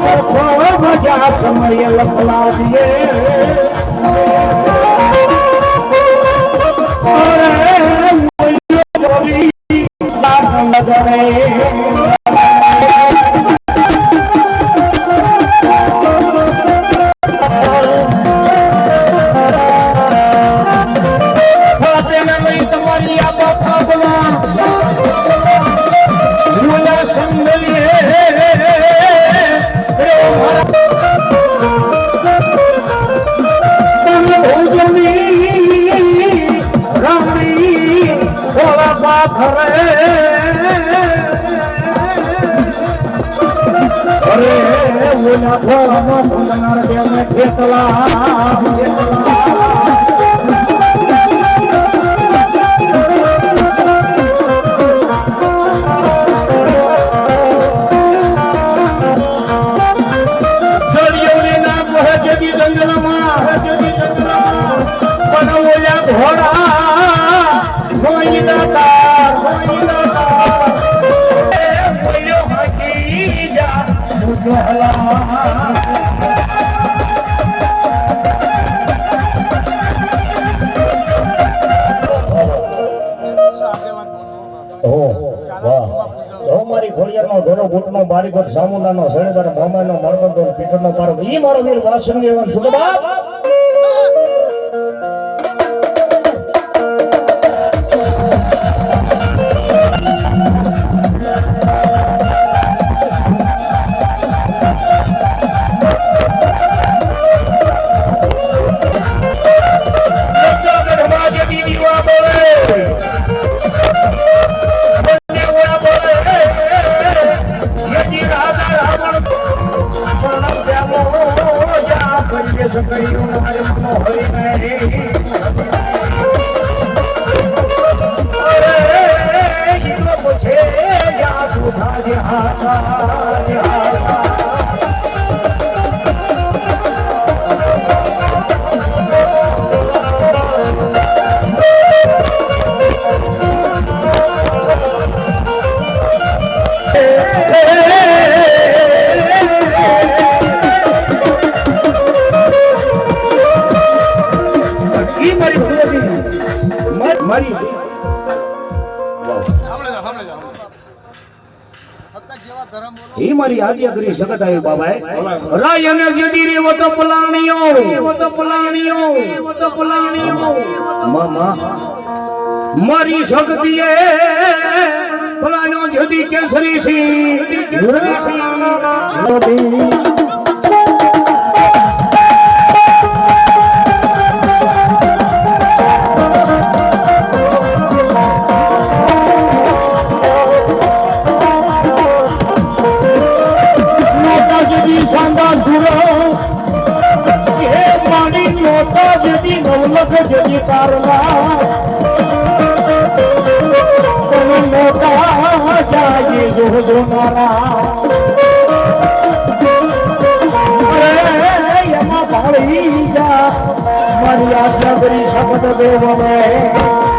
મજા સમય લખલા દિએ બારીકોટ સામુંડાનો સળેદાર મામાનો મારબંધો પીઠનો પારો ઈ મારો વીર વાસંગી એવા સુખ બાપ મારી આજ્ઞા કરી શકત આવ્યો બાબાએ રાયને જડી રે વતો પલાણીઓ મામા મારી શક્તિએ પલાણો જડી કેસરી સી जदी कारला तने मोटा जाए जो दोनारा यमा भाई जा मारी आज्ञा करी शपथ देव में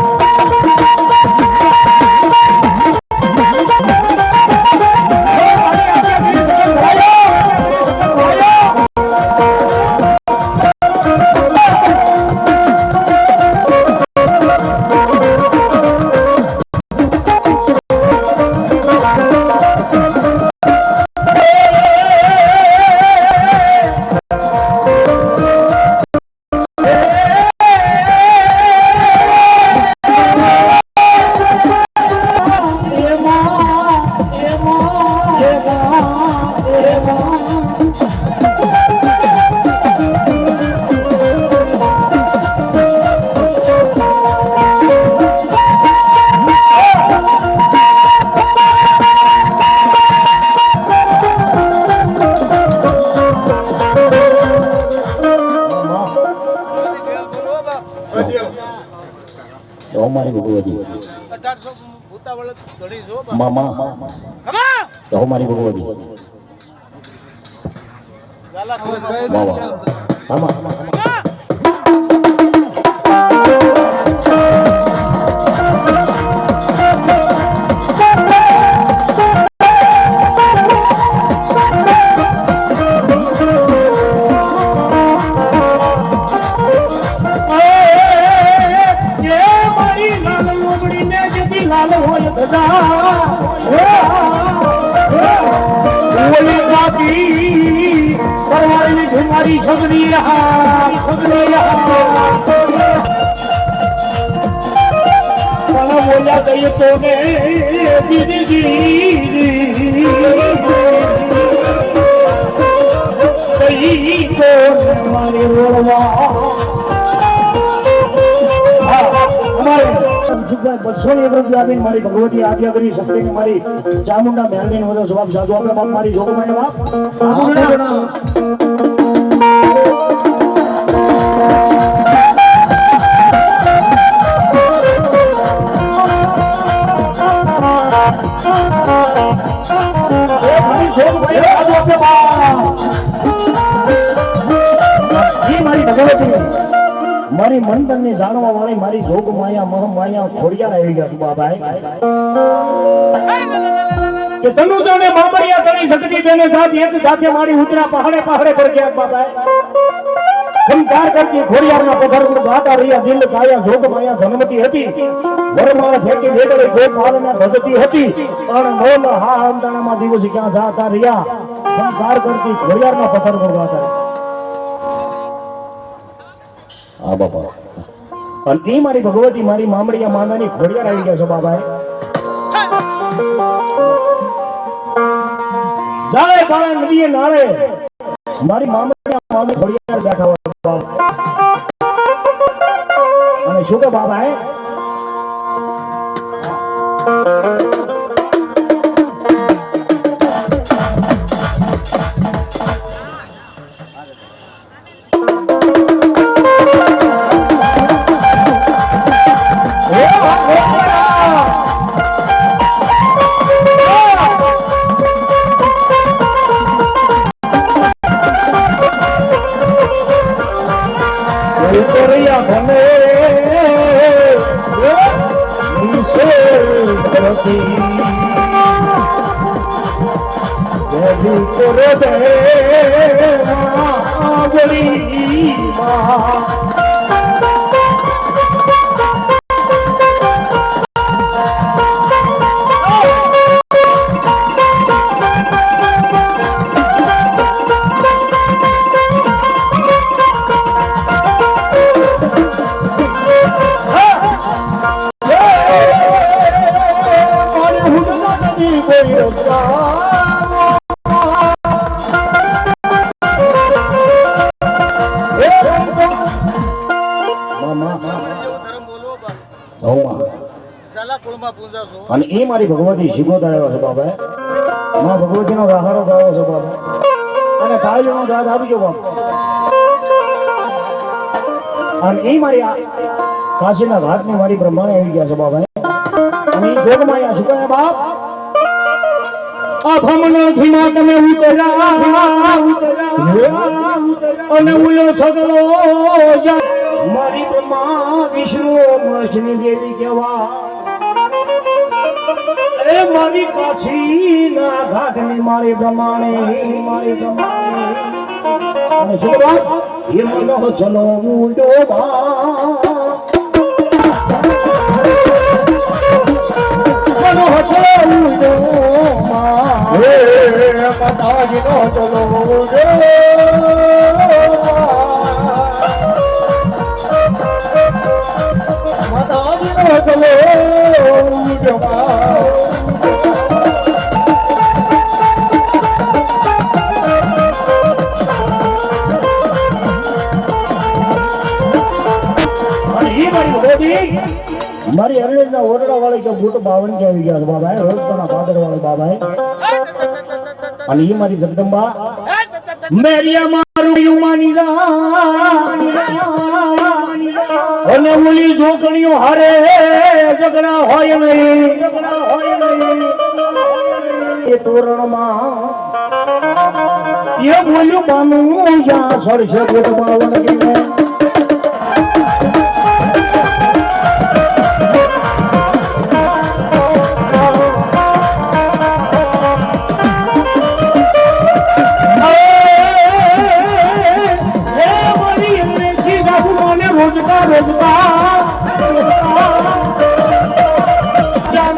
मामा तो हमारी भगवती मामा ઓલી કાપી પરવાળી ઘુમારી સગડી બોલ્યા કહીએ તો ને દીદી કઈ તો મારી રોડવા બસોની રૂપિયા આપીને મારી ભગવતી આજ્ઞા કરી શક્તિને મારી ચામુંડા મેળવીને વધુ સ્વભાવ સાધુ આપણે બાપ મારી જોગમાય બાપ મારી ભગવતી મારી મંતન ને જાણવા વાળી મારી જોગ માયા મહ માયા ખોડિયાર આવી ગયા બાબાઈ કે તનુ જાણે બાબરિયા તણી શકતી બેને જાત એક સાથે મારી ઉતરા પહાડે પહાડે પર ગયા બાબાઈ સંકાર કરતી ખોડિયારના પથર પર ગાતા રહ્યા દિલ કાયા જોગ માયા ધનમતી હતી વરમાળ ફેંકી વેડળે ગોપાલના ભજતી હતી પણ મોલ હા અંતણામાં દિવસ ક્યાં જાતા રહ્યા સંકાર કરતી ખોડિયારના પથર પર ગાતા હા બાપા અને એ મારી ભગવતી મારી મામડિયા માનાની ખોડિયાર આવી ગયા છે બાબા જાય બાળા નદીએ નાળે મારી મામડિયા મામી ખોડિયાર બેઠા હોય અને શું કે બાબા અને એ મારી ભગવતી શિગોત આવ્યો છે બાબા માં ભગવતી નો રાહારો ગાયો છે બાબા અને તાળીઓ નો દાદ આપજો બાબા અને એ મારી કાશીના ઘાટ ની મારી બ્રહ્માણી આવી ગયા છે બાબા અને એ જોગમાં અહીંયા શું કહે બાપ અભમનો ધીમા તમે ઉતરા અને ઉલો સગલો મારી બ્રહ્મા વિષ્ણુ મહેશની દેવી કહેવા એ મારી કાશીના ઘાટની મારી બ્રહ્માણી અને શું બાપ એ મનો ચલો ઉડો મનો ચલો ઉડો હે માતાજી નો ચલો ઉડો માતાજી નો ચલો ઉડો મારી હરલેજ ના ઓરડા વાળી કે બૂટ 52 કે આવી ગયા છે બાબા રોજના પાદર વાળો બાબા અને એ મારી જગદંબા મેરિયા મારું યુમાની જા અને ઓલી જોકણીઓ હારે ઝઘડા હોય નહીં એ તોરણમાં એ બોલ્યું બાનું જ્યાં સરસે બૂટ 52 કે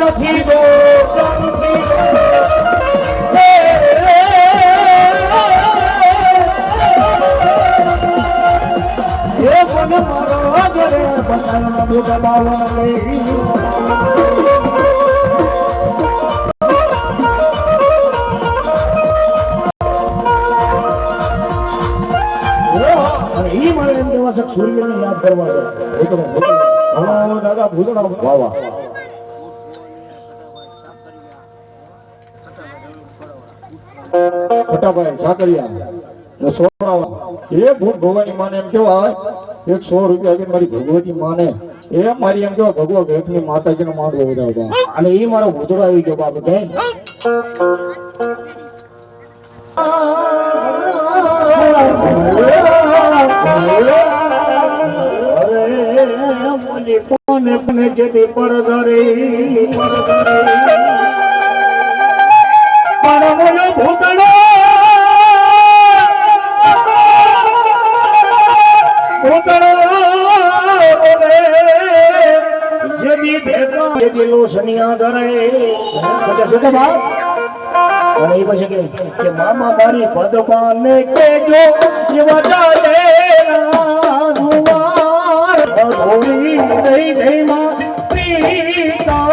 નથી કરવા છે હા દાદા ભૂતળા વાહ વાહ ફટાભાઈ સાકરિયા સોળાવા એ ભૂત ભવાની માને એમ કેવા 100 રૂપિયા આપીને મારી ભગવતી માને એ મારી એમ કેવા ભગવા ભેટની માતાજીનો માંડવો વધાવતા અને એ મારો ભૂતળો આવી ગયો બાપુ કે કોને કોને જેથી પડધરી ભૂતળો જેથી ભેગા જેથી લોસનિયા ધરે અને એ પછી કે મામા મારી પદમાને કેજો જીવા ચાલે ધોરી દઈ દઈ માં પ્રીતા